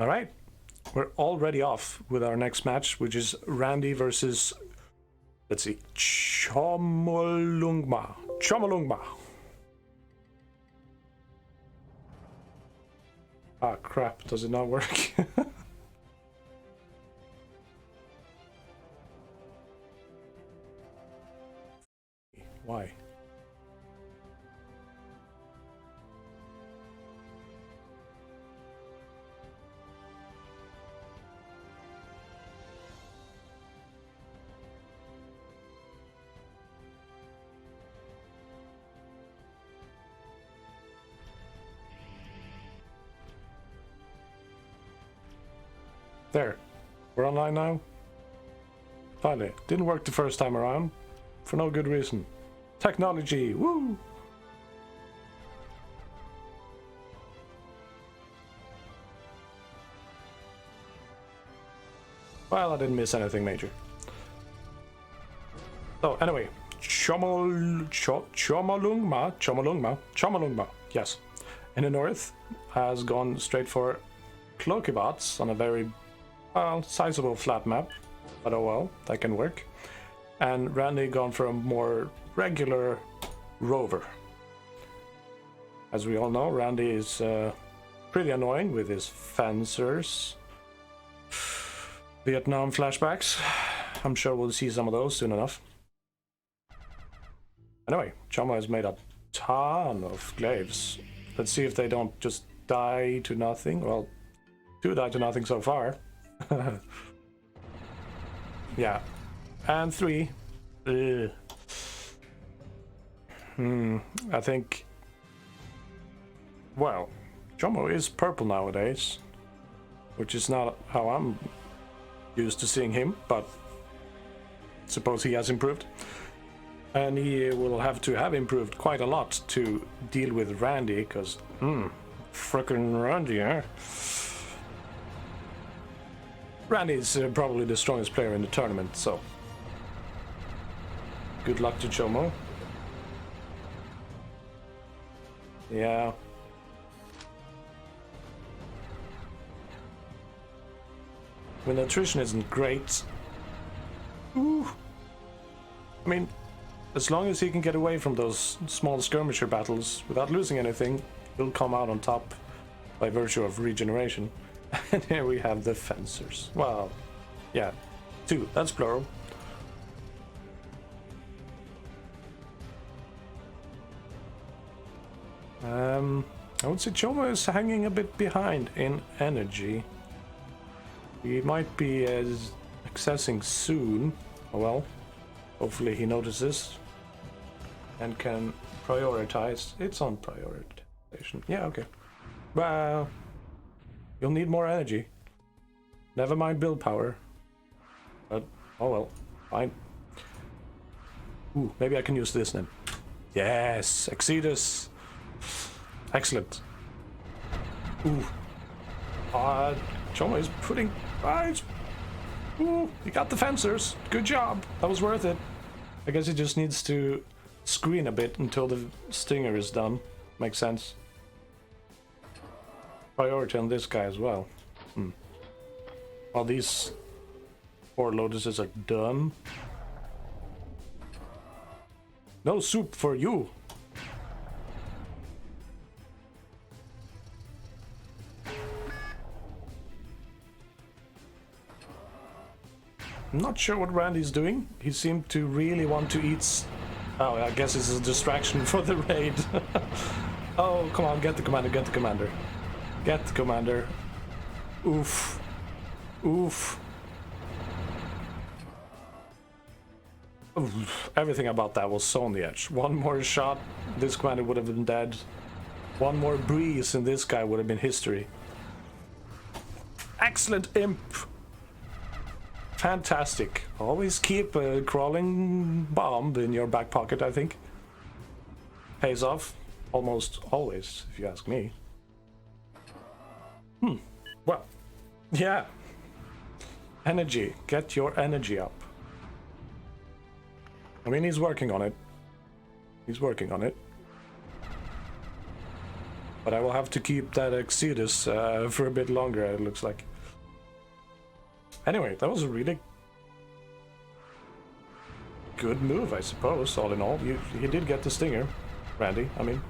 All right, we're already off with our next match, which is Randy versus, let's see, Chomolungma. Chomolungma. Ah, crap, does it not work? Why? There, we're online now. Finally, didn't work the first time around, for no good reason. Technology, woo! Well, I didn't miss anything major. So anyway, Chomolungma, yes, in the north has gone straight for Cloakybots on a very sizable flat map, but oh well, that can work. And Randy gone for a more regular rover. As we all know, Randy is pretty annoying with his fencers. Vietnam flashbacks. I'm sure we'll see some of those soon enough. Anyway, Chomo has made a ton of glaives. Let's see if they don't just die to nothing. Well, 2 died to nothing so far. Yeah. And 3. I think... Well, Chomo is purple nowadays, which is not how I'm used to seeing him, but suppose he has improved. And he will have to have improved quite a lot to deal with Randy, because, frickin' Randy, eh? Randy is probably the strongest player in the tournament, so good luck to Chomo. Yeah. When attrition isn't great. Ooh. I mean, as long as he can get away from those small skirmisher battles without losing anything, he'll come out on top by virtue of regeneration. And here we have the fencers. Well, yeah, 2, that's plural. I would say Chomo is hanging a bit behind in energy. He might be accessing soon. Oh well, hopefully he notices and can prioritize. It's on prioritization. Yeah, okay. Well, you'll need more energy. Never mind build power. But, oh well, fine. Ooh, maybe I can use this then. Yes, Exodus. Excellent. Ooh. Chomo is putting... Ooh, he got the fencers. Good job. That was worth it. I guess he just needs to screen a bit until the stinger is done. Makes sense. Priority on this guy as well. While these 4 lotuses are done. No soup for you. I'm not sure what Randy's doing. He seemed to really want to eat... Oh, I guess this is a distraction for the raid. Oh, come on, get the commander, get the commander. Get the commander. Oof. Oof. Oof. Everything about that was so on the edge. One more shot, this commander would have been dead. One more breeze and this guy would have been history. Excellent imp. Fantastic. Always keep a crawling bomb in your back pocket, I think. Pays off. Almost always, if you ask me. Well, yeah. Energy. Get your energy up. I mean, he's working on it. He's working on it. But I will have to keep that Exodus for a bit longer, it looks like. Anyway, that was a really good move, I suppose, all in all. You did get the stinger, Randy, I mean.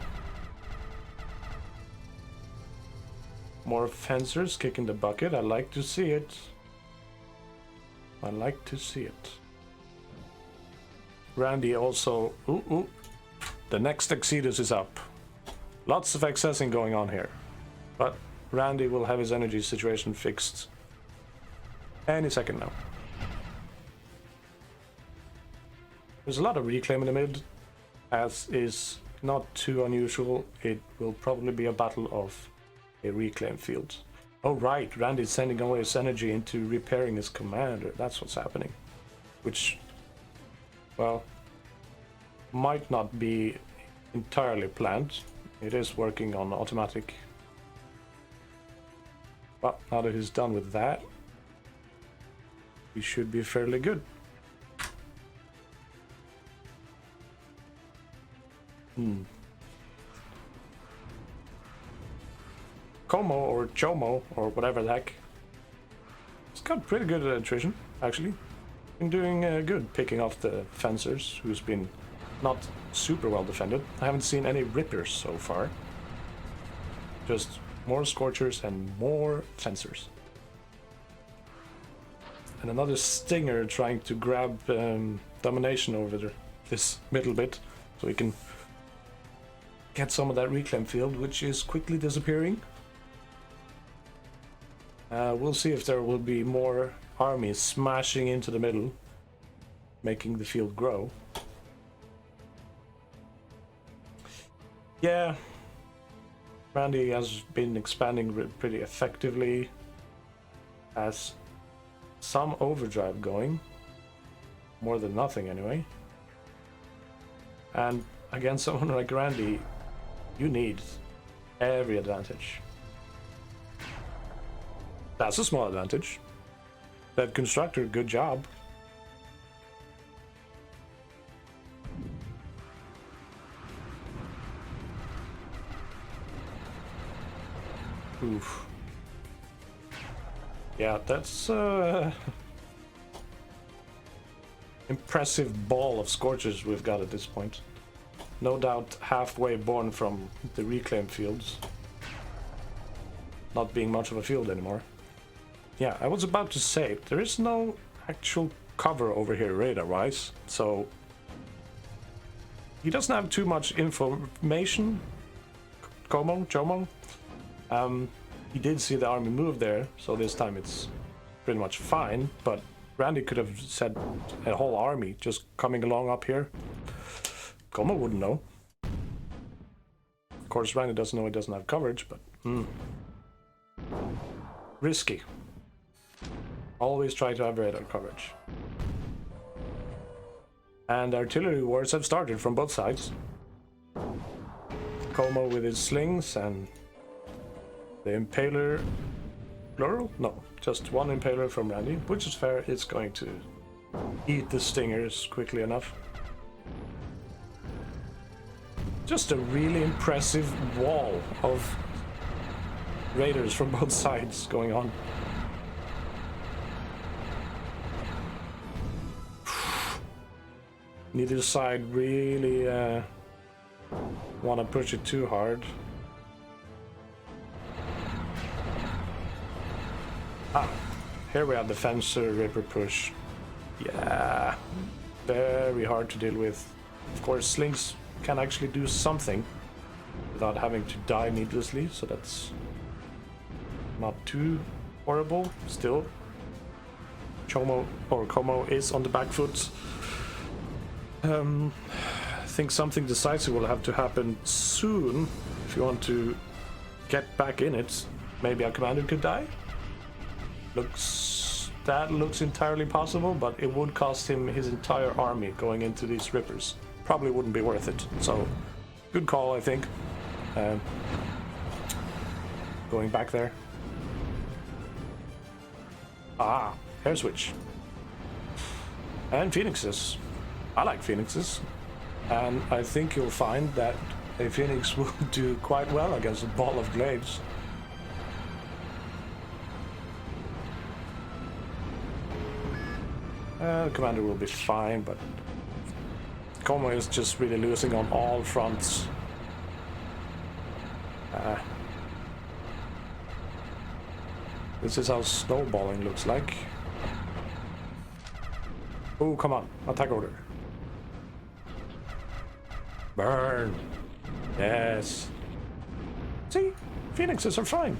More fencers kicking the bucket. I like to see it. I like to see it. Randy also... Ooh. The next Exodus is up. Lots of accessing going on here. But Randy will have his energy situation fixed any second now. There's a lot of reclaim in the mid, as is not too unusual. It will probably be a battle of a reclaim field. Oh right, Randy's sending away his energy into repairing his commander. That's what's happening. Which, well, might not be entirely planned. It is working on automatic. But now that he's done with that, he should be fairly good. Como or Chomo or whatever the heck. It's got pretty good attrition, actually. Been doing good picking off the fencers, who's been not super well defended. I haven't seen any rippers so far. Just more scorchers and more fencers. And another stinger trying to grab domination over this middle bit, so we can get some of that reclaim field, which is quickly disappearing. We'll see if there will be more armies smashing into the middle, making the field grow. Yeah, Randy has been expanding pretty effectively, has some overdrive going, more than nothing anyway. And against someone like Randy, you need every advantage. That's a small advantage. That constructor, good job. Oof. Yeah, that's impressive ball of scorchers we've got at this point. No doubt halfway born from the reclaim fields. Not being much of a field anymore. Yeah, I was about to say, there is no actual cover over here radar-wise, so he doesn't have too much information. Chomo. He did see the army move there, so this time it's pretty much fine, but Randy could have said a whole army just coming along up here. Como wouldn't know. Of course, Randy doesn't know he doesn't have coverage, but risky. Always try to have radar coverage. And artillery wars have started from both sides. Como with his slings and the impaler plural? No, just one impaler from Randy, which is fair. It's going to eat the stingers quickly enough. Just a really impressive wall of raiders from both sides going on. Neither side really want to push it too hard. Here we have the fencer ripper push. Yeah, very hard to deal with. Of course, slings can actually do something without having to die needlessly, so that's not too horrible. Still, Chomo or Como is on the back foot. I think something decisive will have to happen soon if you want to get back in it. Maybe our commander could die. That looks entirely possible, but it would cost him his entire army going into these rippers. Probably wouldn't be worth it. So, good call, I think. Going back there. Air switch. And phoenixes. I like phoenixes. And I think you'll find that a Phoenix will do quite well against a ball of glaives. The commander will be fine, but Como is just really losing on all fronts. This is how snowballing looks like. Oh, come on. Attack order. Burn. Yes. See? Phoenixes are fine.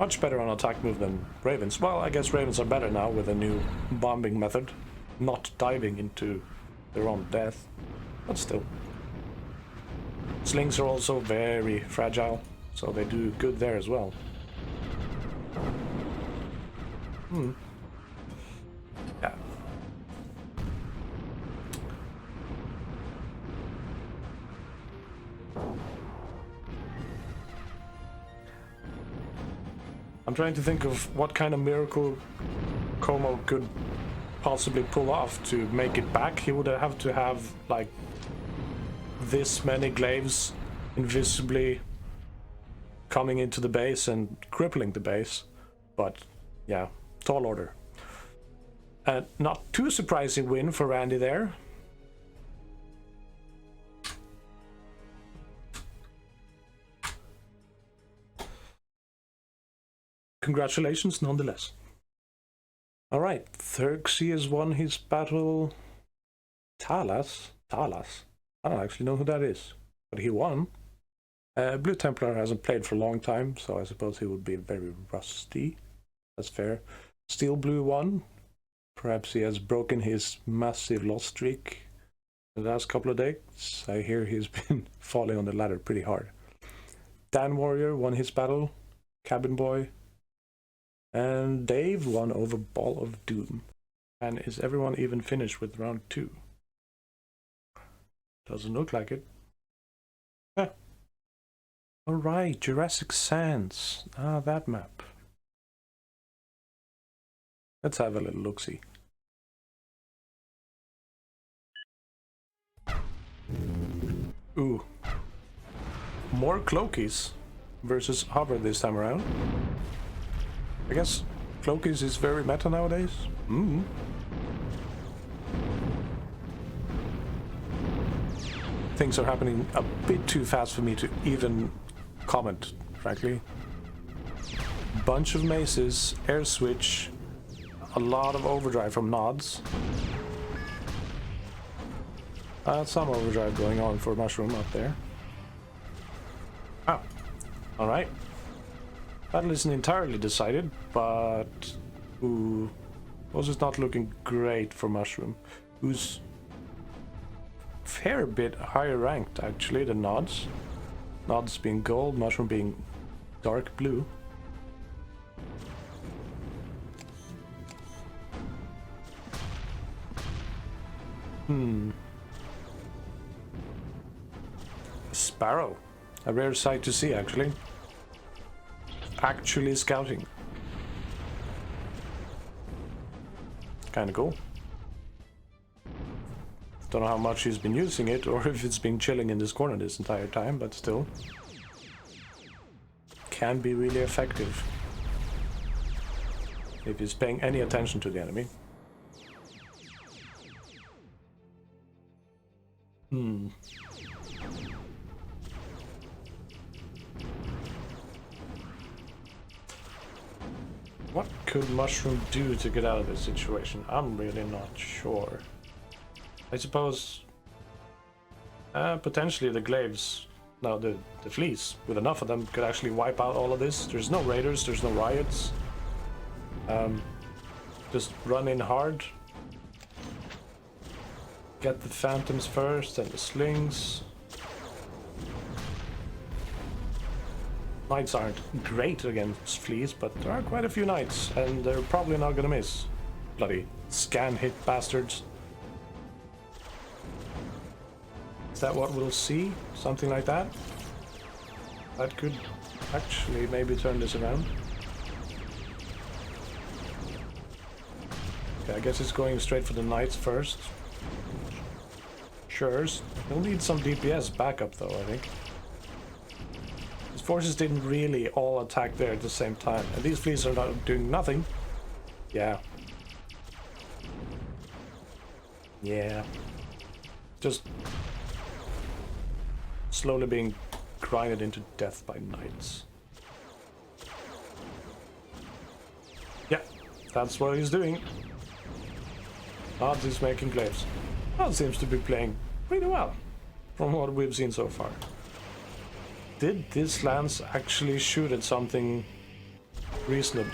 Much better on attack move than Ravens. Well, I guess Ravens are better now with a new bombing method. Not diving into their own death. But still. Slings are also very fragile, so they do good there as well. Yeah. I'm trying to think of what kind of miracle Como could possibly pull off to make it back. He would have to have like this many glaives invisibly coming into the base and crippling the base. But yeah, tall order. Not too surprising win for Randy there. Congratulations nonetheless. Alright, Xerxes won his battle. Talas? Talas? I don't actually know who that is, but he won. Blue Templar hasn't played for a long time, so I suppose he would be very rusty. That's fair. Steel Blue won. Perhaps he has broken his massive loss streak the last couple of days. I hear he's been falling on the ladder pretty hard. Dan Warrior won his battle. Cabin Boy. And Dave won over Ball of Doom. And is everyone even finished with round 2? Doesn't look like it. Huh. Alright, Jurassic Sands. Ah, that map. Let's have a little look-see. Ooh. More Cloakies versus Hover this time around. I guess Cloakies is very meta nowadays. Things are happening a bit too fast for me to even comment, frankly. Bunch of maces, air switch, a lot of overdrive from nods. Some overdrive going on for Mushroom up there. Oh, alright. Battle isn't entirely decided, but ooh, was it not looking great for Mushroom, who's fair bit higher ranked actually than Nods. Nods being gold, Mushroom being dark blue. Sparrow, a rare sight to see actually. Actually scouting. Kinda cool. Don't know how much he's been using it or if it's been chilling in this corner this entire time, but still. Can be really effective if he's paying any attention to the enemy. What could Mushroom do to get out of this situation? I'm really not sure. I suppose potentially the glaives, no, the fleas, with enough of them could actually wipe out all of this. There's no raiders, there's no riots. Just run in hard. Get the phantoms first and the slings. Knights aren't great against fleas, but there are quite a few knights, and they're probably not gonna miss. Bloody scan hit bastards. Is that what we'll see? Something like that? That could actually maybe turn this around. Okay, I guess it's going straight for the knights first. Sure. He'll need some DPS backup though, I think. His forces didn't really all attack there at the same time. And these fleas are not doing nothing. Yeah. Yeah. Just slowly being grinded into death by knights. Yeah, that's what he's doing. Odds is making claims. Odds seems to be playing pretty well from what we've seen so far. Did this lance actually shoot at something reasonable?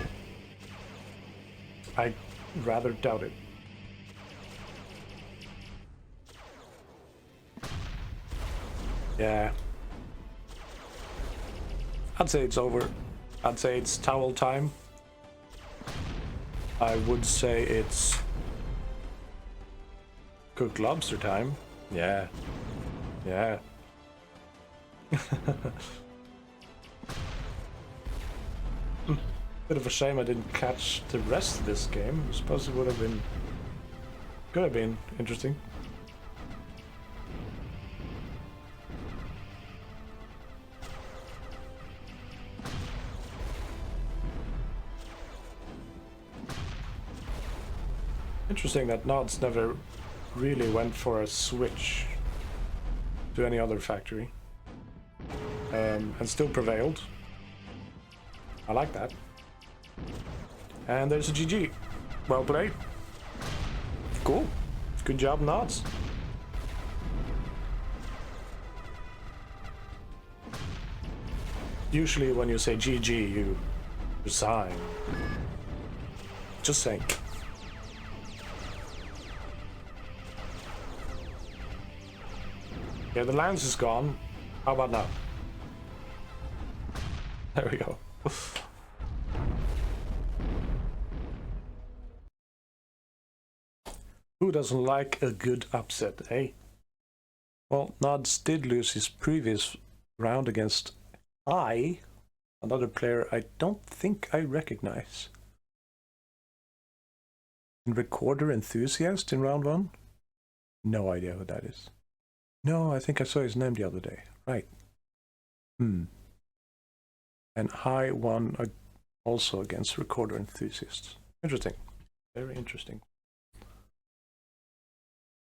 I rather doubt it. Yeah. I'd say it's over. I'd say it's towel time. I would say it's cooked lobster time. Yeah. Yeah. Bit of a shame I didn't catch the rest of this game. I suppose it would have been... could have been interesting. Interesting that Nods never really went for a switch to any other factory. And still prevailed. I like that. And there's a GG. Well played. Cool. Good job, Nods. Usually when you say GG, you resign. Just saying. Yeah, the lance is gone. How about now? There we go. Who doesn't like a good upset, eh? Well, Nods did lose his previous round against another player I don't think I recognize. Recorder Enthusiast in round 1? No idea who that is. No, I think I saw his name the other day. Right. And I won also against Recorder Enthusiasts. Interesting. Very interesting.